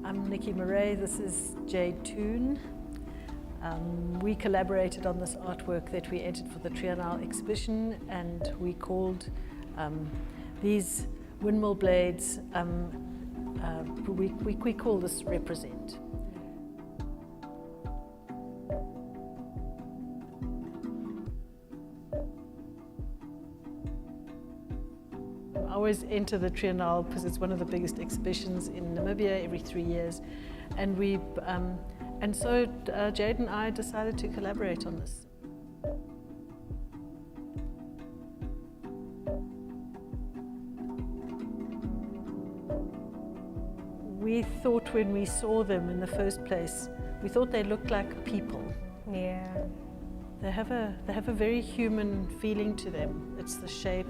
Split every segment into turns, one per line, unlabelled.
I'm Nicky Marais, this is Jade. We collaborated on this artwork that we entered for the Triennale exhibition, and we called these windmill blades, we call this Represent. I always enter the Triennale because it's one of the biggest exhibitions in Namibia every 3 years, and so Jade and I decided to collaborate on this. We thought when we saw them in the first place, we thought they looked like people.
Yeah.
They have a very human feeling to them. It's the shape,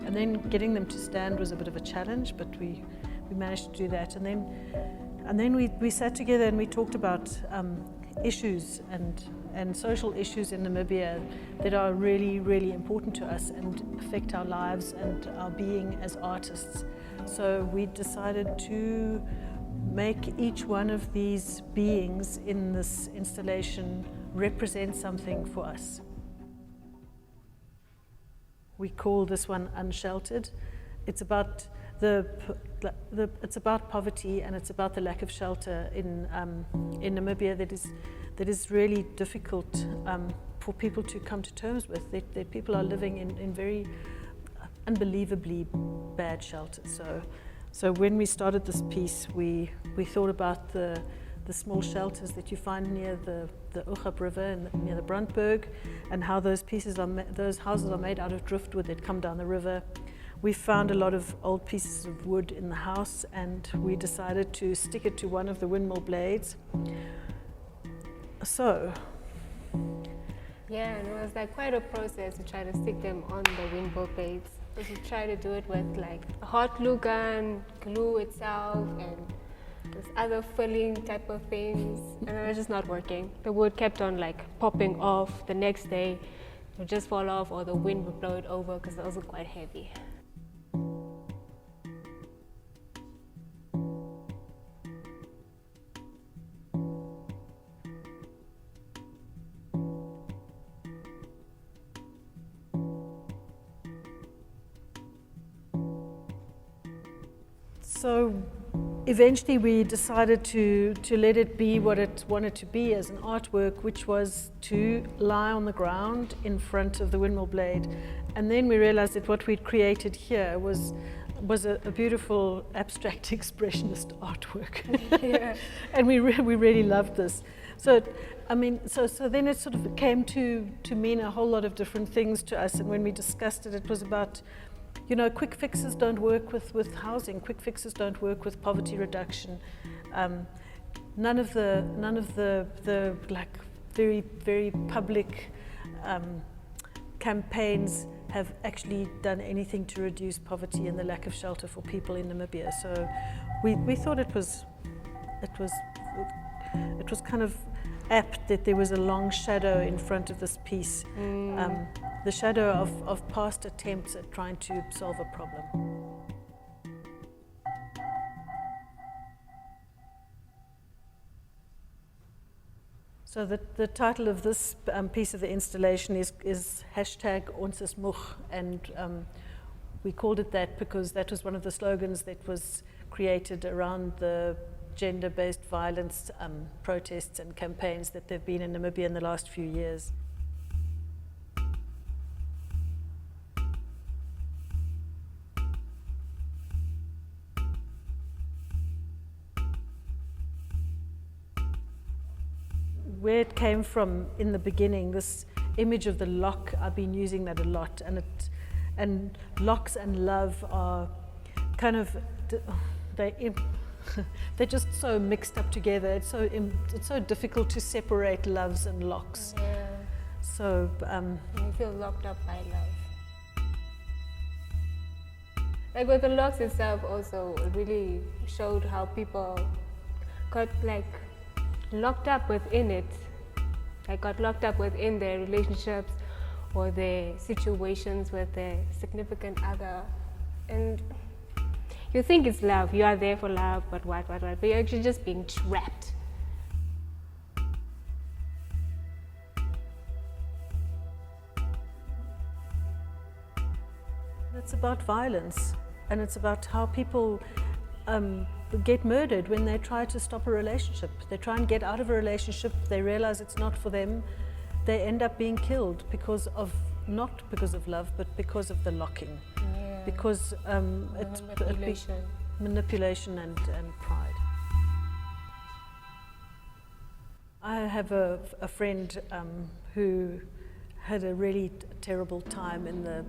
and then getting them to stand was a bit of a challenge, but we managed to do that. And then we sat together and we talked about issues and social issues in Namibia that are really, really important to us and affect our lives and our being as artists. So we decided to make each one of these beings in this installation represent something for us. We call this one Unsheltered. It's about it's about poverty, and it's about the lack of shelter in Namibia that is really difficult for people to come to terms with. That people are living in very unbelievably bad shelters. So when we started this piece, we thought about the small shelters that you find near the Oegap River and near the Brandberg, and how those houses are made out of driftwood that come down the river. We found a lot of old pieces of wood in the house, and we decided to stick it to one of the windmill blades. So
yeah, and it was like quite a process to try to stick them on the windmill blades. Because we tried to do it with like a hot glue gun, glue itself, and this other filling type of things, and it was just not working. The wood kept on like popping off. The next day it would just fall off, or the wind would blow it over because it was quite heavy.
So eventually we decided to let it be what it wanted to be as an artwork, which was to lie on the ground in front of the windmill blade. And then we realized that what we'd created here was a beautiful abstract expressionist artwork.
Yeah.
And we really loved this. So then it sort of came to mean a whole lot of different things to us. And when we discussed it, it was about, you know, quick fixes don't work with housing. Quick fixes don't work with poverty reduction. None of the like very, very public campaigns have actually done anything to reduce poverty and the lack of shelter for people in Namibia. So we thought it was kind of apt that there was a long shadow in front of this piece. The shadow of past attempts at trying to solve a problem. So the title of this piece of the installation is #OnsIsMoeg, and we called it that because that was one of the slogans that was created around the gender-based violence protests and campaigns that there have been in Namibia in the last few years. Where it came from in the beginning, this image of the lock, I've been using that a lot, and locks and love are kind of, they're just so mixed up together. It's so difficult to separate loves and locks.
Yeah.
So
you feel locked up by love. Like with the locks itself, also it really showed how people got like locked up within it, like got locked up within their relationships or their situations with their significant other, and You think it's love, you are there for love, but what, but you're actually just being trapped.
It's about violence, and it's about how people get murdered when they try to stop a relationship. They try and get out of a relationship, they realize it's not for them, they end up being killed because of, not because of love, but because of the locking.
Yeah.
Because manipulation and pride. I have a friend who had a really terrible time in the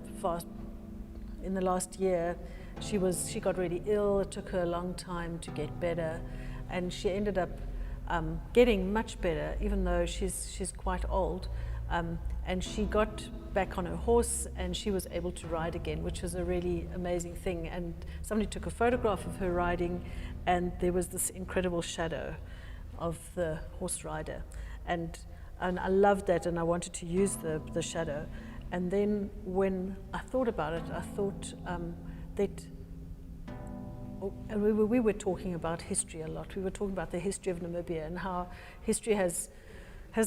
last year. She got really ill. It took her a long time to get better, and she ended up getting much better, even though she's quite old. And she got back on her horse, and she was able to ride again, which was a really amazing thing. And somebody took a photograph of her riding, and there was this incredible shadow of the horse rider, and I loved that, and I wanted to use the shadow. And then when I thought about it, I thought that we were talking about history a lot. We were talking about the history of Namibia and how history has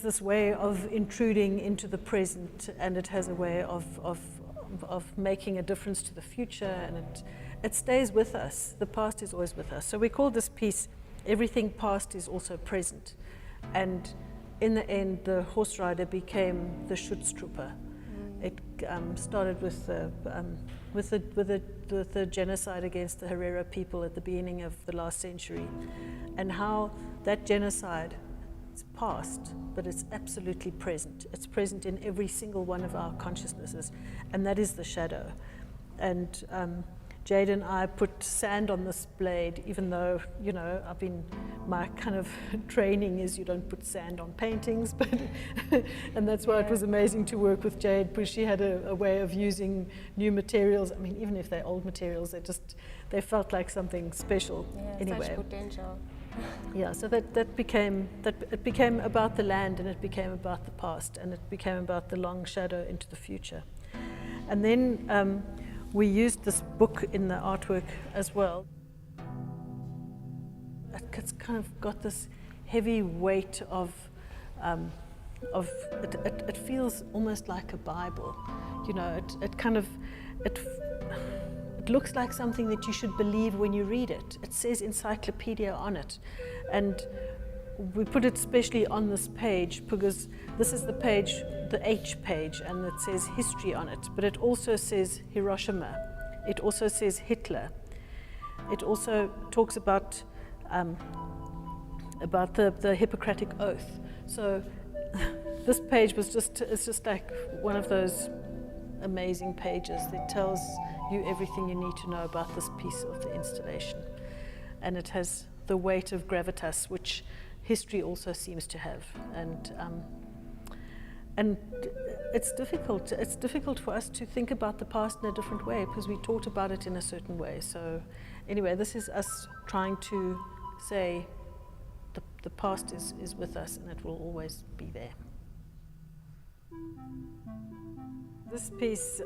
this way of intruding into the present, and it has a way of making a difference to the future, and it stays with us. The past is always with us. So we call this piece "Everything Past is Also Present." And in the end, the horse rider became the Schutztruppe. It started with the genocide against the Herero people at the beginning of the last century, and how that genocide is past, but it's absolutely present. It's present in every single one of our consciousnesses, and that is the shadow. And Jade and I put sand on this blade, even though, you know, my kind of training is you don't put sand on paintings, but and that's why it was amazing to work with Jade, because she had a way of using new materials. I mean, even if they're old materials, they felt like something special anyway.
Such potential.
Yeah, so it became about the land, and it became about the past, and it became about the long shadow into the future. And then we used this book in the artwork as well. It's kind of got this heavy weight of it feels almost like a Bible, you know. It looks like something that you should believe when you read it. It says encyclopedia on it, and we put it specially on this page because this is the page, the H page, and it says history on it, but it also says Hiroshima. It also says Hitler. It also talks about the Hippocratic Oath. So this page it's just like one of those amazing pages that tells you everything you need to know about this piece of the installation. And it has the weight of gravitas, which history also seems to have. And it's difficult. It's difficult for us to think about the past in a different way because we taught about it in a certain way. So anyway, this is us trying to say the past is with us, and it will always be there. This piece,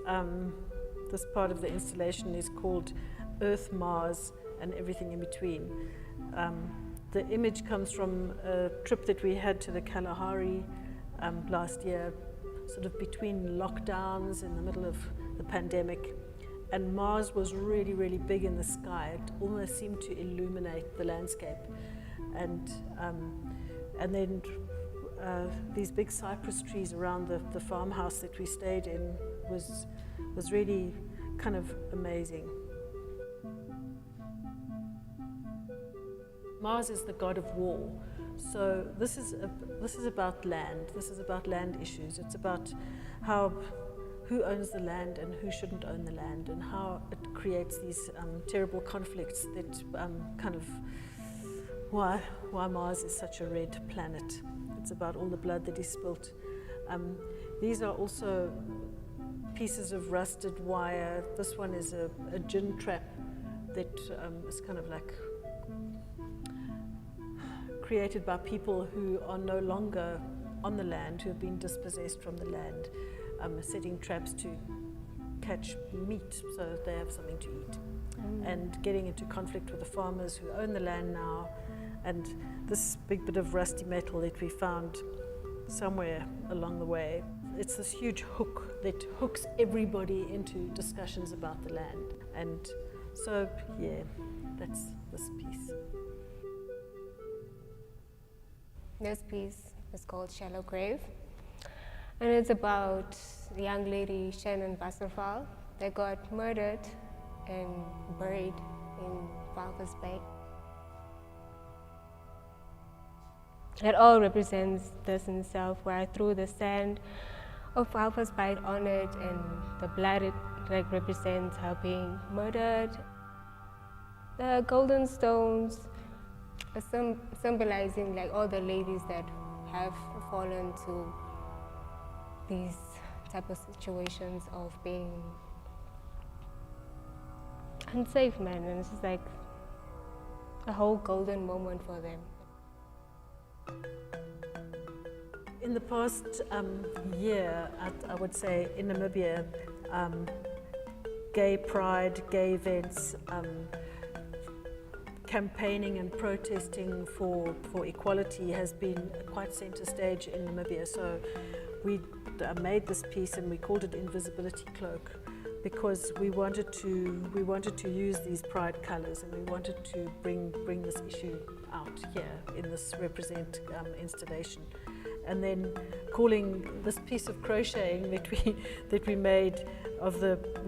this part of the installation is called Earth, Mars, and Everything in Between. The image comes from a trip that we had to the Kalahari last year, sort of between lockdowns in the middle of the pandemic. And Mars was really, really big in the sky. It almost seemed to illuminate the landscape. And then these big cypress trees around the farmhouse that we stayed in was really kind of amazing. Mars is the god of war. So this is about land. This is about land issues. It's about who owns the land and who shouldn't own the land, and how it creates these terrible conflicts that kind of why Mars is such a red planet. It's about all the blood that is spilt. These are also pieces of rusted wire. This one is a gin trap that is kind of like created by people who are no longer on the land, who have been dispossessed from the land, setting traps to catch meat so that they have something to eat. And getting into conflict with the farmers who own the land now, and this big bit of rusty metal that we found somewhere along the way. It's this huge hook that hooks everybody into discussions about the land. And so, yeah, that's this piece.
This piece is called Shallow Grave, and it's about a young lady, Shannon Wasserfall, that got murdered and buried in Walvis Bay. It all represents this in itself, where I threw the sand of Walvis Bay on it, and the blood it represents her being murdered. The golden stones are symbolizing all the ladies that have fallen to these type of situations of being unsafe, man, and it's just a whole golden moment for them.
In the past year, I would say in Namibia, gay pride, gay events, campaigning and protesting for equality has been quite center stage in Namibia. So we made this piece and we called it Invisibility Cloak, because we wanted to use these pride colors, and we wanted to bring this issue out here in this Represent installation. And then calling this piece of crocheting that we made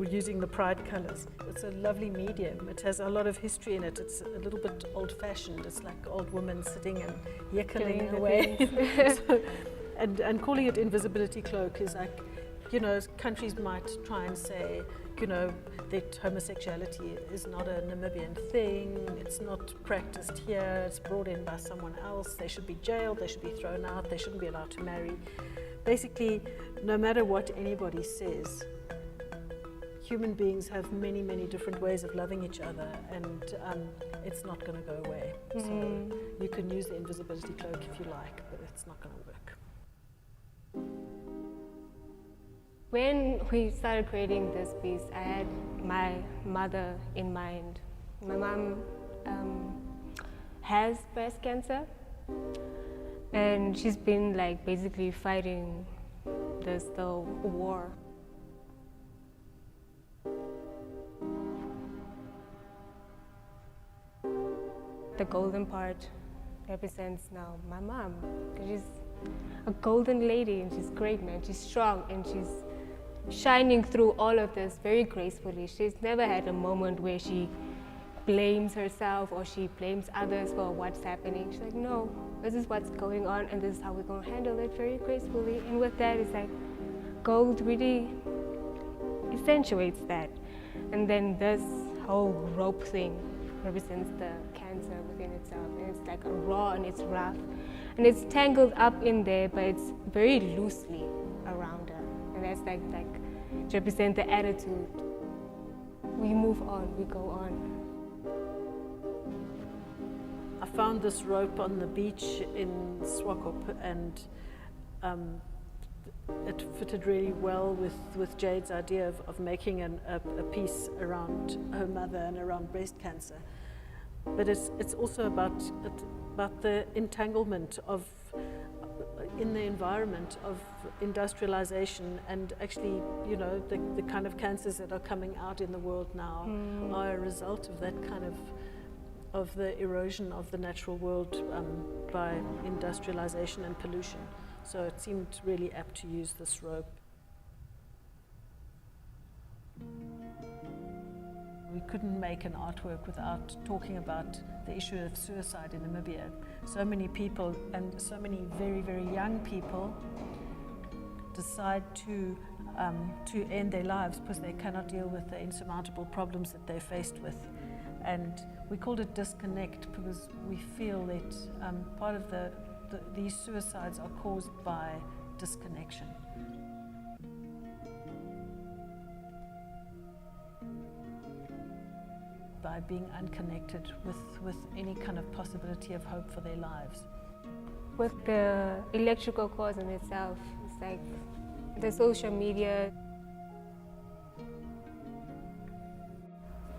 using the pride colors. It's a lovely medium. It has a lot of history in it. It's a little bit old-fashioned. It's like old women sitting and yickling away. So, and calling it Invisibility Cloak is countries might try and say, that homosexuality is not a Namibian thing, it's not practiced here, it's brought in by someone else, they should be jailed, they should be thrown out, they shouldn't be allowed to marry. Basically, no matter what anybody says, human beings have many, many different ways of loving each other, and it's not going to go away. So you can use the invisibility cloak if you like, but it's not going to work.
When we started creating this piece, I had my mother in mind. My mom has breast cancer, and she's been basically fighting the war. The golden part represents now my mom, because she's a golden lady and she's great, man. She's strong and she's shining through all of this very gracefully. She's never had a moment where she blames herself or she blames others for what's happening. She's like, no, this is what's going on and this is how we're going to handle it very gracefully. And with that, it's gold really accentuates that. And then this whole rope thing represents the cancer within itself. And it's raw and it's rough. And it's tangled up in there, but it's very loosely around her. And that's to represent the attitude. We move on, we go on.
I found this rope on the beach in Swakop, and it fitted really well with Jade's idea of making a piece around her mother and around breast cancer. But it's also about the entanglement in the environment of industrialization, and actually, the kind of cancers that are coming out in the world now are a result of that kind of the erosion of the natural world by industrialization and pollution. So it seemed really apt to use this rope. We couldn't make an artwork without talking about the issue of suicide in Namibia. So many people, and so many very, very young people, decide to end their lives because they cannot deal with the insurmountable problems that they're faced with. And we called it disconnect because we feel that part of these suicides are caused by disconnection. By being unconnected with any kind of possibility of hope for their lives.
With the electrical cause in itself, it's the social media.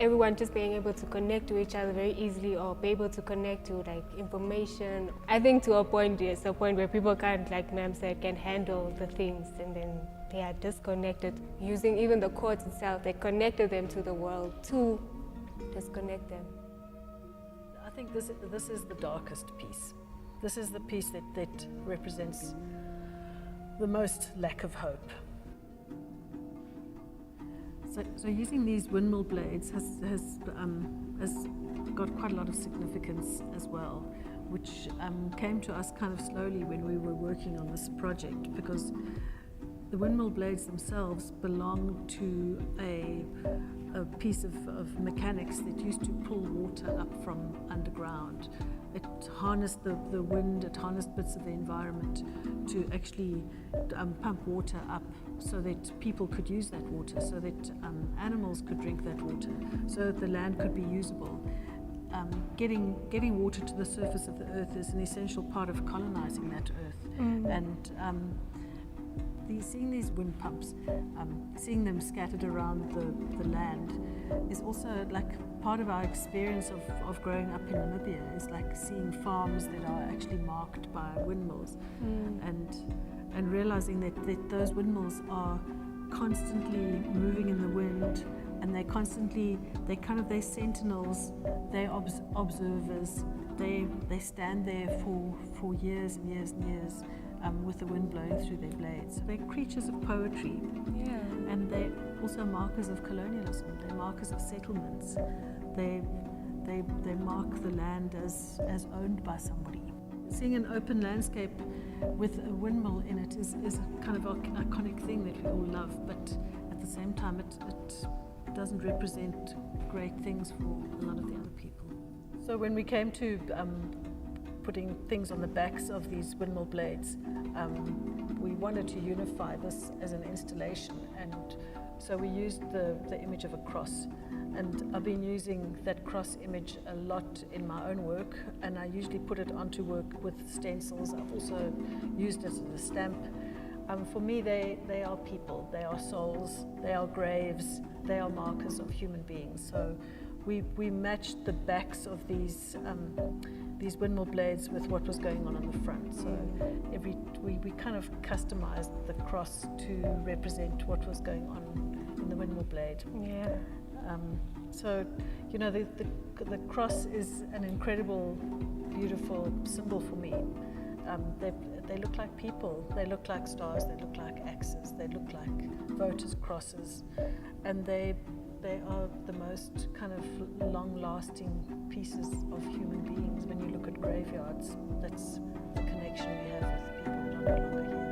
everyone just being able to connect to each other very easily, or be able to connect to like information. I think to a point, yes, a point where people can't, like ma'am said, can handle the things, and then they are disconnected. Using even the courts itself, they connected them to the world to disconnect them.
I think this is the darkest piece. This is the piece that represents the most lack of hope. So using these windmill blades has got quite a lot of significance as well, which came to us kind of slowly when we were working on this project, because the windmill blades themselves belong to a piece of mechanics that used to pull water up from underground. It harnessed the wind, it harnessed bits of the environment to actually pump water up so that people could use that water, so that animals could drink that water, so that the land could be usable. Getting water to the surface of the earth is an essential part of colonizing that earth. And seeing these wind pumps, seeing them scattered around the land is also like part of our experience of growing up in Namibia, is like seeing farms that are actually marked by windmills, and realizing that those windmills are constantly moving in the wind, and they're sentinels, they're observers, they stand there for years and years and years, with the wind blowing through their blades. So they're creatures of poetry, and they're also markers of colonialism. They're markers of settlements. They mark the land as owned by somebody. Seeing an open landscape with a windmill in it is a kind of iconic thing that we all love, but at the same time it doesn't represent great things for a lot of the other people. So when we came to putting things on the backs of these windmill blades, we wanted to unify this as an installation, and so we used the image of a cross, and I've been using that cross image a lot in my own work, and I usually put it onto work with stencils. I've also used it as a stamp. For me, they are people, they are souls, they are graves, they are markers of human beings. So we matched the backs of these windmill blades with what was going on the front. So we kind of customized the cross to represent what was going on in the windmill blade.
Yeah.
So, you know, the cross is an incredible, beautiful symbol for me. They look like people, they look like stars, they look like axes, they look like voters' crosses, and they are the most kind of long-lasting pieces of human beings. When you look at graveyards, that's the connection we have with people that are no longer here.